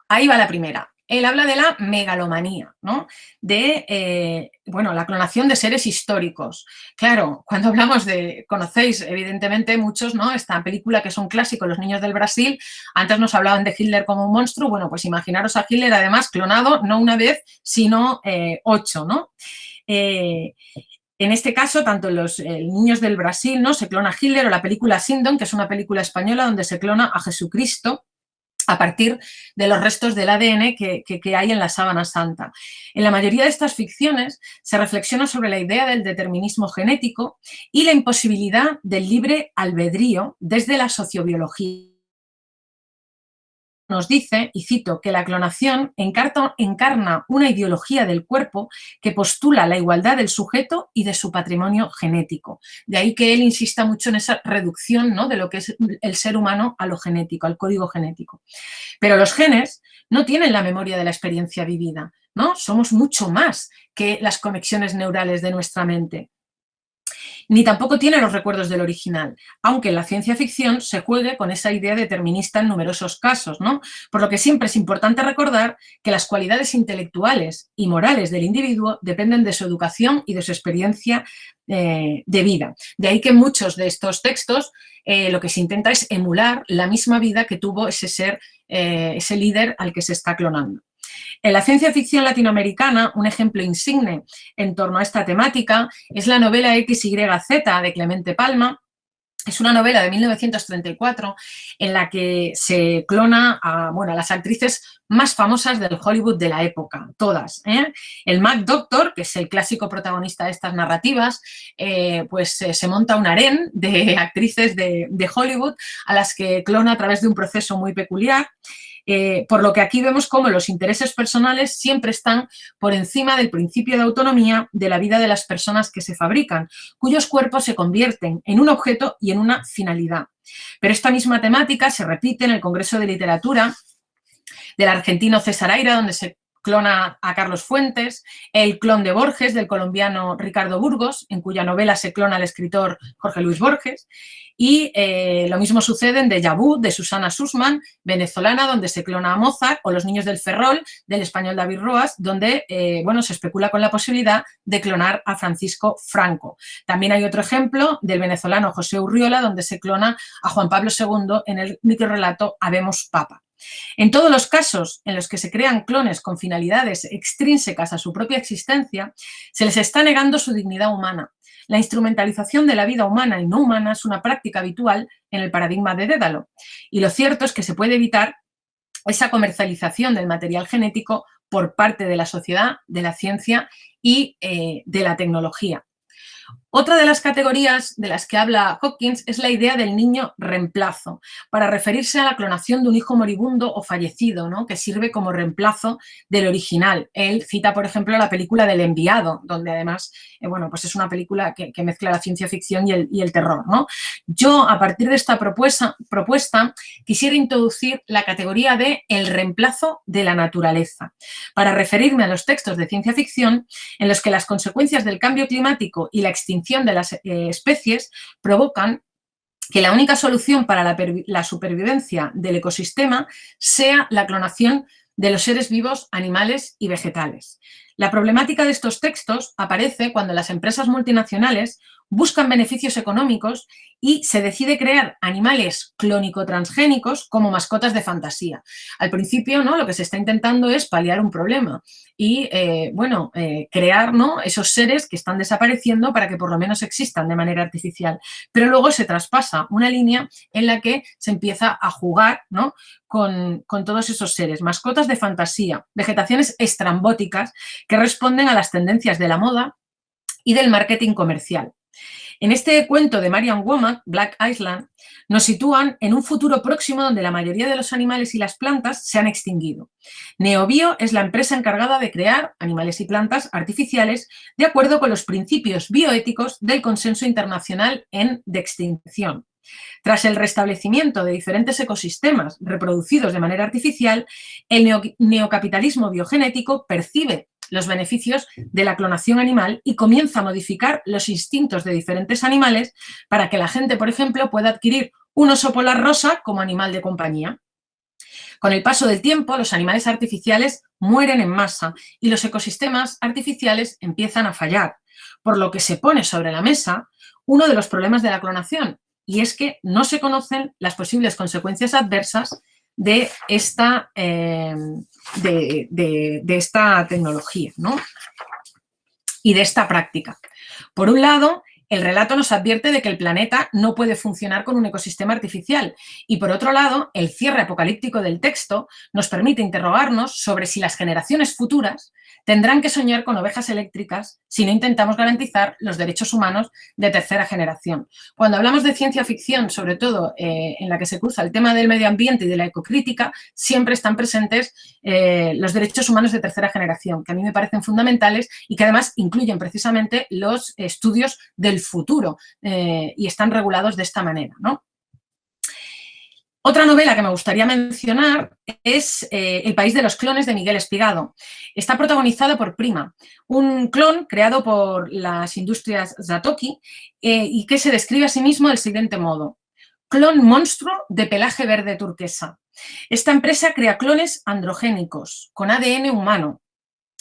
Ahí va la primera. Él habla de la megalomanía, ¿no? De la clonación de seres históricos. Claro, cuando hablamos de, conocéis evidentemente muchos, ¿no?, esta película que es un clásico, Los niños del Brasil. Antes nos hablaban de Hitler como un monstruo. Bueno, pues imaginaros a Hitler además clonado no una vez, sino 8, ¿no? En este caso, tanto en Los niños del Brasil, ¿no?, se clona a Hitler, o la película Sindon, que es una película española donde se clona a Jesucristo a partir de los restos del ADN que hay en la sábana santa. En la mayoría de estas ficciones se reflexiona sobre la idea del determinismo genético y la imposibilidad del libre albedrío desde la sociobiología. Nos dice, y cito, que la clonación encarna una ideología del cuerpo que postula la igualdad del sujeto y de su patrimonio genético. De ahí que él insista mucho en esa reducción, ¿no?, de lo que es el ser humano a lo genético, al código genético. Pero los genes no tienen la memoria de la experiencia vivida, ¿no? Somos mucho más que las conexiones neurales de nuestra mente. Ni tampoco tiene los recuerdos del original, aunque en la ciencia ficción se juegue con esa idea determinista en numerosos casos, ¿no? Por lo que siempre es importante recordar que las cualidades intelectuales y morales del individuo dependen de su educación y de su experiencia de vida. De ahí que en muchos de estos textos lo que se intenta es emular la misma vida que tuvo ese ser, ese líder al que se está clonando. En la ciencia ficción latinoamericana, un ejemplo insigne en torno a esta temática es la novela XYZ de Clemente Palma. Es una novela de 1934 en la que se clona a las actrices más famosas del Hollywood de la época, todas. El Mad Doctor, que es el clásico protagonista de estas narrativas, se monta un harén de actrices de Hollywood a las que clona a través de un proceso muy peculiar. Por lo que aquí vemos cómo los intereses personales siempre están por encima del principio de autonomía de la vida de las personas que se fabrican, cuyos cuerpos se convierten en un objeto y en una finalidad. Pero esta misma temática se repite en el Congreso de Literatura del argentino César Aira, donde se clona a Carlos Fuentes, el clon de Borges del colombiano Ricardo Burgos, en cuya novela se clona al escritor Jorge Luis Borges, y lo mismo sucede en Déjà Vu de Susana Sussman, venezolana, donde se clona a Mozart, o Los niños del Ferrol del español David Roas, donde se especula con la posibilidad de clonar a Francisco Franco. También hay otro ejemplo del venezolano José Urriola, donde se clona a Juan Pablo II en el microrrelato Habemos Papa. En todos los casos en los que se crean clones con finalidades extrínsecas a su propia existencia, se les está negando su dignidad humana. La instrumentalización de la vida humana y no humana es una práctica habitual en el paradigma de Dédalo. Y lo cierto es que se puede evitar esa comercialización del material genético por parte de la sociedad, de la ciencia y de la tecnología. Otra de las categorías de las que habla Hawkins es la idea del niño reemplazo, para referirse a la clonación de un hijo moribundo o fallecido, ¿no?, que sirve como reemplazo del original. Él cita, por ejemplo, la película del enviado, donde además, bueno, pues es una película que mezcla la ciencia ficción y el terror, ¿no? Yo, a partir de esta propuesta, quisiera introducir la categoría de el reemplazo de la naturaleza, para referirme a los textos de ciencia ficción en los que las consecuencias del cambio climático y la extinción de las especies provocan que la única solución para la supervivencia del ecosistema sea la clonación de los seres vivos, animales y vegetales. La problemática de estos textos aparece cuando las empresas multinacionales buscan beneficios económicos y se decide crear animales clónico-transgénicos como mascotas de fantasía. Al principio, ¿no?, lo que se está intentando es paliar un problema y, crear, ¿no?, esos seres que están desapareciendo para que por lo menos existan de manera artificial. Pero luego se traspasa una línea en la que se empieza a jugar, ¿no?, con todos esos seres, mascotas de fantasía, vegetaciones estrambóticas que responden a las tendencias de la moda y del marketing comercial. En este cuento de Marianne Womack, Black Island, nos sitúan en un futuro próximo donde la mayoría de los animales y las plantas se han extinguido. Neobio es la empresa encargada de crear animales y plantas artificiales de acuerdo con los principios bioéticos del Consenso Internacional de Extinción. Tras el restablecimiento de diferentes ecosistemas reproducidos de manera artificial, el neocapitalismo biogenético percibe los beneficios de la clonación animal y comienza a modificar los instintos de diferentes animales para que la gente, por ejemplo, pueda adquirir un oso polar rosa como animal de compañía. Con el paso del tiempo, los animales artificiales mueren en masa y los ecosistemas artificiales empiezan a fallar, por lo que se pone sobre la mesa uno de los problemas de la clonación, y es que no se conocen las posibles consecuencias adversas de esta, esta tecnología, ¿no?, y de esta práctica. Por un lado, el relato nos advierte de que el planeta no puede funcionar con un ecosistema artificial y, por otro lado, el cierre apocalíptico del texto nos permite interrogarnos sobre si las generaciones futuras tendrán que soñar con ovejas eléctricas si no intentamos garantizar los derechos humanos de tercera generación. Cuando hablamos de ciencia ficción, sobre todo en la que se cruza el tema del medio ambiente y de la ecocrítica, siempre están presentes los derechos humanos de tercera generación, que a mí me parecen fundamentales y que además incluyen precisamente los estudios del futuro y están regulados de esta manera, ¿no? Otra novela que me gustaría mencionar es El país de los clones, de Miguel Espigado. Está protagonizada por Prima, un clon creado por las industrias Zatoki y que se describe a sí mismo del siguiente modo: clon monstruo de pelaje verde turquesa. Esta empresa crea clones androgénicos con ADN humano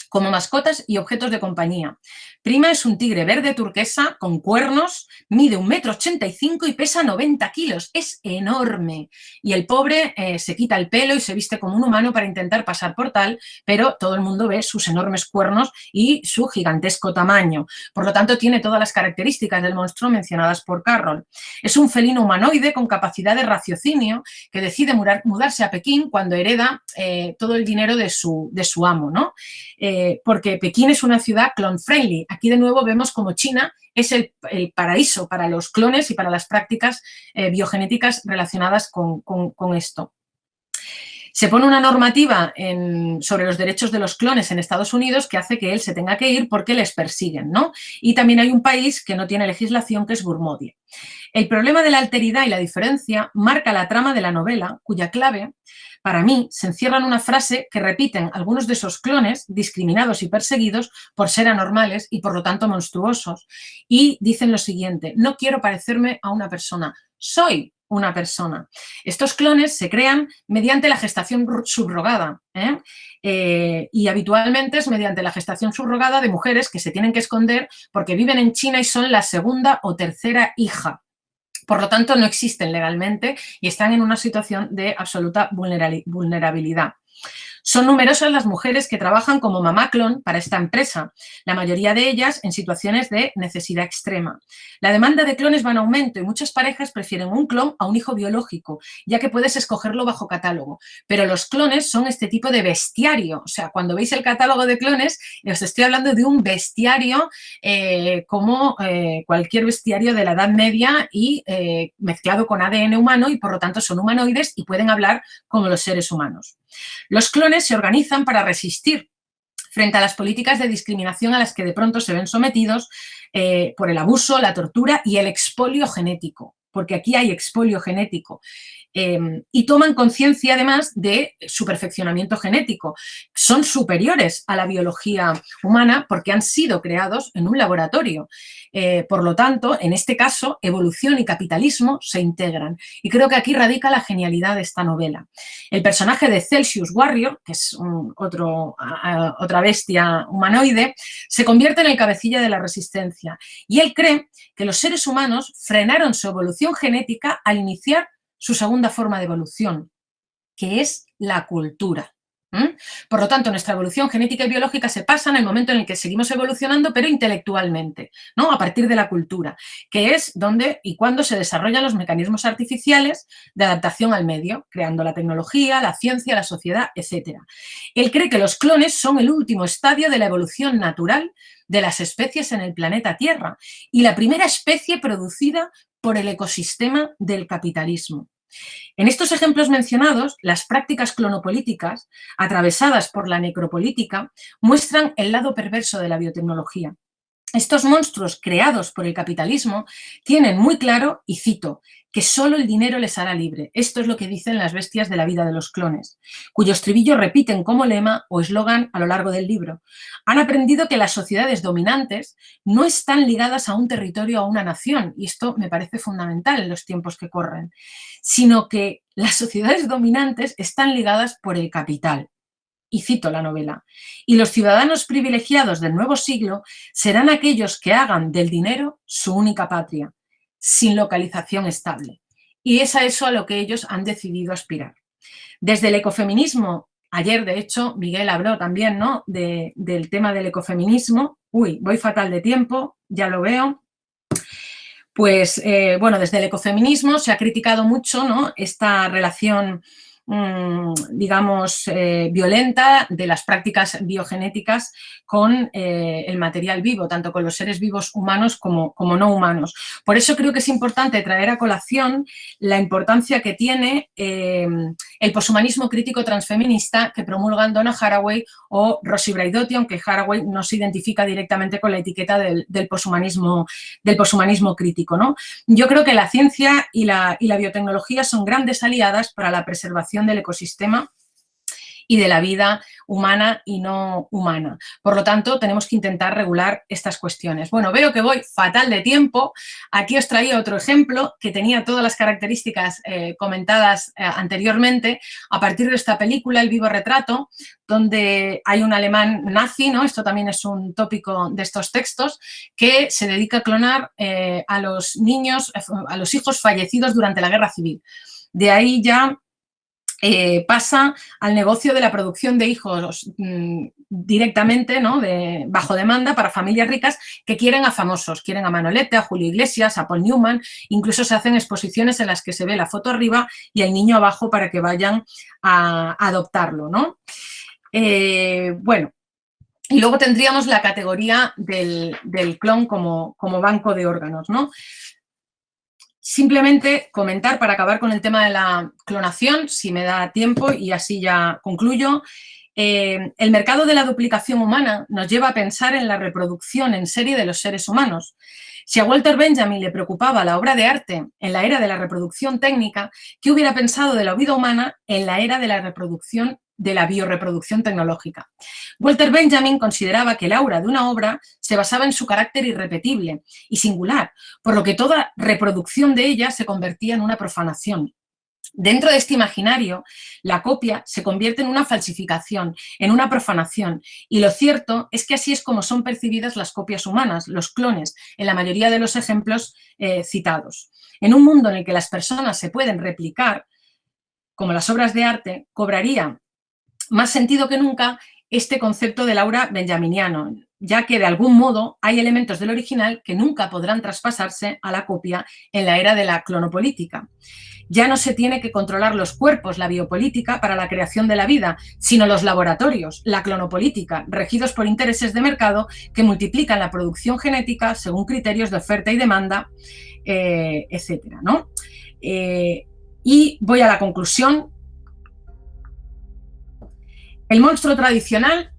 como mascotas y objetos de compañía. Prima es un tigre verde turquesa con cuernos, mide 1,85 m y pesa 90 kilos. Es enorme. Y el pobre se quita el pelo y se viste como un humano para intentar pasar por tal, pero todo el mundo ve sus enormes cuernos y su gigantesco tamaño. Por lo tanto, tiene todas las características del monstruo mencionadas por Carroll. Es un felino humanoide con capacidad de raciocinio que decide mudarse a Pekín cuando hereda todo el dinero de su amo, ¿no? Porque Pekín es una ciudad clone-friendly. Aquí de nuevo vemos como China es el paraíso para los clones y para las prácticas biogenéticas relacionadas con esto. Se pone una normativa sobre los derechos de los clones en Estados Unidos que hace que él se tenga que ir porque les persiguen, ¿no? Y también hay un país que no tiene legislación, que es Burmodia. El problema de la alteridad y la diferencia marca la trama de la novela, cuya clave, para mí, se encierra en una frase que repiten algunos de esos clones discriminados y perseguidos por ser anormales y por lo tanto monstruosos. Y dicen lo siguiente: no quiero parecerme a una persona, soy una persona. Estos clones se crean mediante la gestación subrogada, y habitualmente es mediante la gestación subrogada de mujeres que se tienen que esconder porque viven en China y son la segunda o tercera hija. Por lo tanto, no existen legalmente y están en una situación de absoluta vulnerabilidad. Son numerosas las mujeres que trabajan como mamá clon para esta empresa, la mayoría de ellas en situaciones de necesidad extrema. La demanda de clones va en aumento y muchas parejas prefieren un clon a un hijo biológico, ya que puedes escogerlo bajo catálogo. Pero los clones son este tipo de bestiario. O sea, cuando veis el catálogo de clones, os estoy hablando de un bestiario como cualquier bestiario de la Edad Media y mezclado con ADN humano y por lo tanto son humanoides y pueden hablar como los seres humanos. Los clones se organizan para resistir frente a las políticas de discriminación a las que de pronto se ven sometidos por el abuso, la tortura y el expolio genético, porque aquí hay expolio genético. Y toman conciencia además de su perfeccionamiento genético. Son superiores a la biología humana porque han sido creados en un laboratorio. Por lo tanto, en este caso, evolución y capitalismo se integran. Y creo que aquí radica la genialidad de esta novela. El personaje de Celsius Warrior, que es otra bestia humanoide, se convierte en el cabecilla de la resistencia. Y él cree que los seres humanos frenaron su evolución genética al iniciar su segunda forma de evolución, que es la cultura. Por lo tanto, nuestra evolución genética y biológica se pasa en el momento en el que seguimos evolucionando, pero intelectualmente, ¿no? A partir de la cultura, que es donde y cuando se desarrollan los mecanismos artificiales de adaptación al medio, creando la tecnología, la ciencia, la sociedad, etc. Él cree que los clones son el último estadio de la evolución natural de las especies en el planeta Tierra y la primera especie producida por el ecosistema del capitalismo. En estos ejemplos mencionados, las prácticas clonopolíticas, atravesadas por la necropolítica, muestran el lado perverso de la biotecnología. Estos monstruos creados por el capitalismo tienen muy claro, y cito, que solo el dinero les hará libre. Esto es lo que dicen las bestias de la vida de los clones, cuyos tribillos repiten como lema o eslogan a lo largo del libro. Han aprendido que las sociedades dominantes no están ligadas a un territorio o a una nación, y esto me parece fundamental en los tiempos que corren, sino que las sociedades dominantes están ligadas por el capital. Y cito la novela, y los ciudadanos privilegiados del nuevo siglo serán aquellos que hagan del dinero su única patria, sin localización estable. Y es a eso a lo que ellos han decidido aspirar. Desde el ecofeminismo, ayer de hecho Miguel habló también, ¿no?, del tema del ecofeminismo. Uy, voy fatal de tiempo, ya lo veo. Pues bueno, desde el ecofeminismo se ha criticado mucho, ¿no?, esta relación digamos, violenta de las prácticas biogenéticas con el material vivo, tanto con los seres vivos humanos como no humanos. Por eso creo que es importante traer a colación la importancia que tiene el poshumanismo crítico transfeminista que promulgan Donna Haraway o Rosi Braidotti, aunque Haraway no se identifica directamente con la etiqueta del poshumanismo crítico, ¿no? Yo creo que la ciencia y la biotecnología son grandes aliadas para la preservación del ecosistema y de la vida humana y no humana. Por lo tanto, tenemos que intentar regular estas cuestiones. Bueno, veo que voy fatal de tiempo. Aquí os traía otro ejemplo que tenía todas las características comentadas anteriormente a partir de esta película, El vivo retrato, donde hay un alemán nazi, ¿no? Esto también es un tópico de estos textos, que se dedica a clonar a los niños, a los hijos fallecidos durante la Guerra Civil. De ahí ya pasa al negocio de la producción de hijos directamente, ¿no?, bajo demanda para familias ricas que quieren a famosos, quieren a Manolete, a Julio Iglesias, a Paul Newman, incluso se hacen exposiciones en las que se ve la foto arriba y el niño abajo para que vayan a adoptarlo, ¿no? Bueno, y luego tendríamos la categoría del clon como banco de órganos, ¿no? Simplemente comentar, para acabar con el tema de la clonación, si me da tiempo y así ya concluyo, el mercado de la duplicación humana nos lleva a pensar en la reproducción en serie de los seres humanos. Si a Walter Benjamin le preocupaba la obra de arte en la era de la reproducción técnica, ¿qué hubiera pensado de la vida humana en la era de la reproducción, de la biorreproducción tecnológica? Walter Benjamin consideraba que el aura de una obra se basaba en su carácter irrepetible y singular, por lo que toda reproducción de ella se convertía en una profanación. Dentro de este imaginario, la copia se convierte en una falsificación, en una profanación, y lo cierto es que así es como son percibidas las copias humanas, los clones, en la mayoría de los ejemplos citados. En un mundo en el que las personas se pueden replicar, como las obras de arte, cobraría más sentido que nunca este concepto del aura benjaminiano, ya que de algún modo hay elementos del original que nunca podrán traspasarse a la copia en la era de la clonopolítica. Ya no se tiene que controlar los cuerpos, la biopolítica, para la creación de la vida, sino los laboratorios, la clonopolítica, regidos por intereses de mercado que multiplican la producción genética según criterios de oferta y demanda, etcétera, ¿no? Y voy a la conclusión. El monstruo tradicional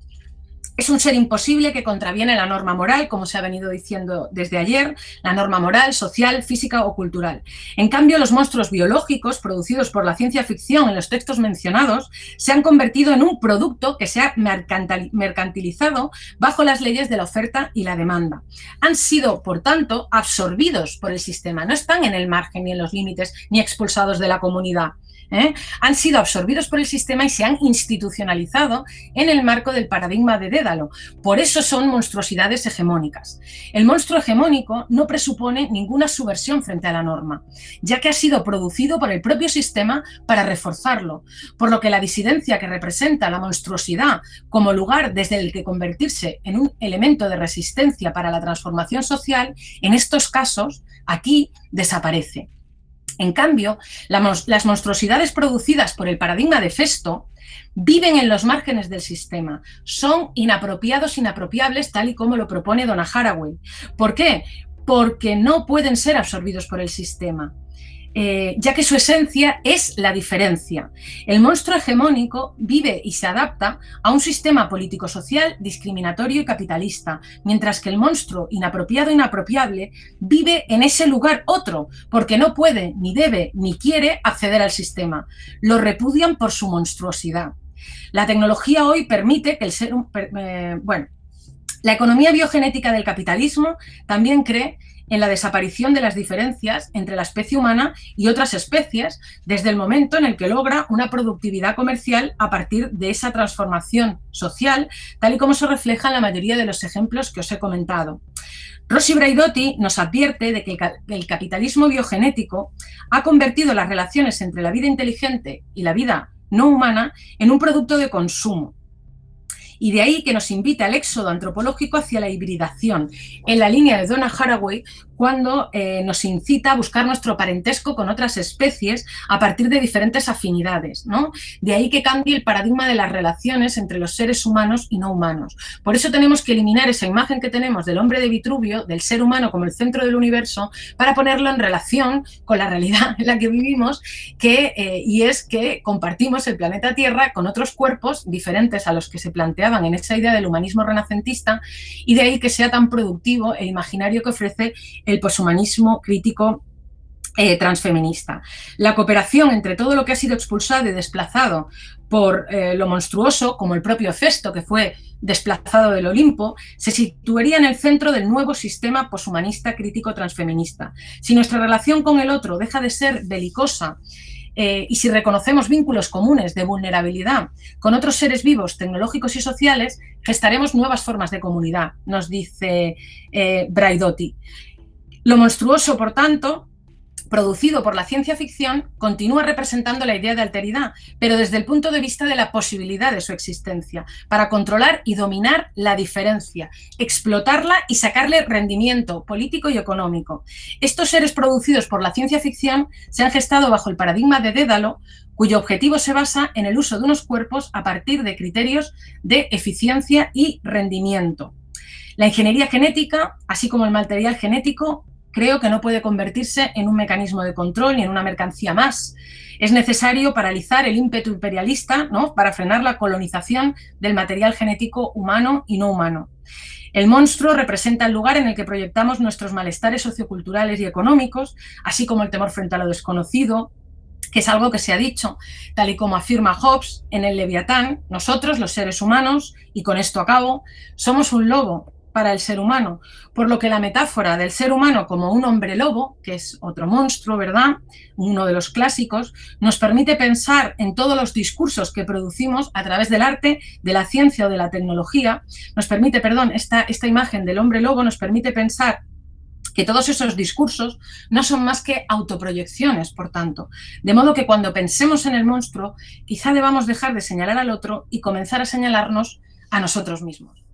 es un ser imposible que contraviene la norma moral, como se ha venido diciendo desde ayer, la norma moral, social, física o cultural. En cambio, los monstruos biológicos producidos por la ciencia ficción en los textos mencionados se han convertido en un producto que se ha mercantilizado bajo las leyes de la oferta y la demanda. Han sido, por tanto, absorbidos por el sistema. No están en el margen ni en los límites ni expulsados de la comunidad. Han sido absorbidos por el sistema y se han institucionalizado en el marco del paradigma de Dédalo. Por eso son monstruosidades hegemónicas. El monstruo hegemónico no presupone ninguna subversión frente a la norma, ya que ha sido producido por el propio sistema para reforzarlo, por lo que la disidencia que representa la monstruosidad como lugar desde el que convertirse en un elemento de resistencia para la transformación social, en estos casos, aquí desaparece. En cambio, las monstruosidades producidas por el paradigma de Festo viven en los márgenes del sistema, son inapropiados, inapropiables, tal y como lo propone Donna Haraway. ¿Por qué? Porque no pueden ser absorbidos por el sistema. Ya que su esencia es la diferencia. El monstruo hegemónico vive y se adapta a un sistema político-social discriminatorio y capitalista, mientras que el monstruo inapropiado, inapropiable, vive en ese lugar otro, porque no puede, ni debe, ni quiere acceder al sistema. Lo repudian por su monstruosidad. La tecnología hoy permite que el ser... la economía biogenética del capitalismo también cree en la desaparición de las diferencias entre la especie humana y otras especies desde el momento en el que logra una productividad comercial a partir de esa transformación social, tal y como se refleja en la mayoría de los ejemplos que os he comentado. Rossi Braidotti nos advierte de que el capitalismo biogenético ha convertido las relaciones entre la vida inteligente y la vida no humana en un producto de consumo. Y de ahí que nos invita al éxodo antropológico hacia la hibridación, en la línea de Donna Haraway, cuando nos incita a buscar nuestro parentesco con otras especies a partir de diferentes afinidades, ¿no? De ahí que cambie el paradigma de las relaciones entre los seres humanos y no humanos. Por eso tenemos que eliminar esa imagen que tenemos del hombre de Vitruvio, del ser humano como el centro del universo, para ponerlo en relación con la realidad en la que vivimos, y es que compartimos el planeta Tierra con otros cuerpos diferentes a los que se planteaban en esa idea del humanismo renacentista, y de ahí que sea tan productivo el imaginario que ofrece el poshumanismo crítico transfeminista. La cooperación entre todo lo que ha sido expulsado y desplazado por lo monstruoso, como el propio Festo, que fue desplazado del Olimpo, se situaría en el centro del nuevo sistema poshumanista crítico transfeminista. Si nuestra relación con el otro deja de ser belicosa, y si reconocemos vínculos comunes de vulnerabilidad con otros seres vivos, tecnológicos y sociales, gestaremos nuevas formas de comunidad, nos dice Braidotti. Lo monstruoso, por tanto, producido por la ciencia ficción, continúa representando la idea de alteridad, pero desde el punto de vista de la posibilidad de su existencia, para controlar y dominar la diferencia, explotarla y sacarle rendimiento político y económico. Estos seres producidos por la ciencia ficción se han gestado bajo el paradigma de Dédalo, cuyo objetivo se basa en el uso de unos cuerpos a partir de criterios de eficiencia y rendimiento. La ingeniería genética, así como el material genético, creo que no puede convertirse en un mecanismo de control ni en una mercancía más. Es necesario paralizar el ímpetu imperialista, ¿no?, para frenar la colonización del material genético humano y no humano. El monstruo representa el lugar en el que proyectamos nuestros malestares socioculturales y económicos, así como el temor frente a lo desconocido, que es algo que se ha dicho, tal y como afirma Hobbes en el Leviatán. Nosotros, los seres humanos, y con esto acabo, somos un lobo para el ser humano, por lo que la metáfora del ser humano como un hombre lobo, que es otro monstruo, ¿verdad?, uno de los clásicos, nos permite pensar en todos los discursos que producimos a través del arte, de la ciencia o de la tecnología, esta imagen del hombre lobo nos permite pensar que todos esos discursos no son más que autoproyecciones, por tanto. De modo que cuando pensemos en el monstruo, quizá debamos dejar de señalar al otro y comenzar a señalarnos a nosotros mismos.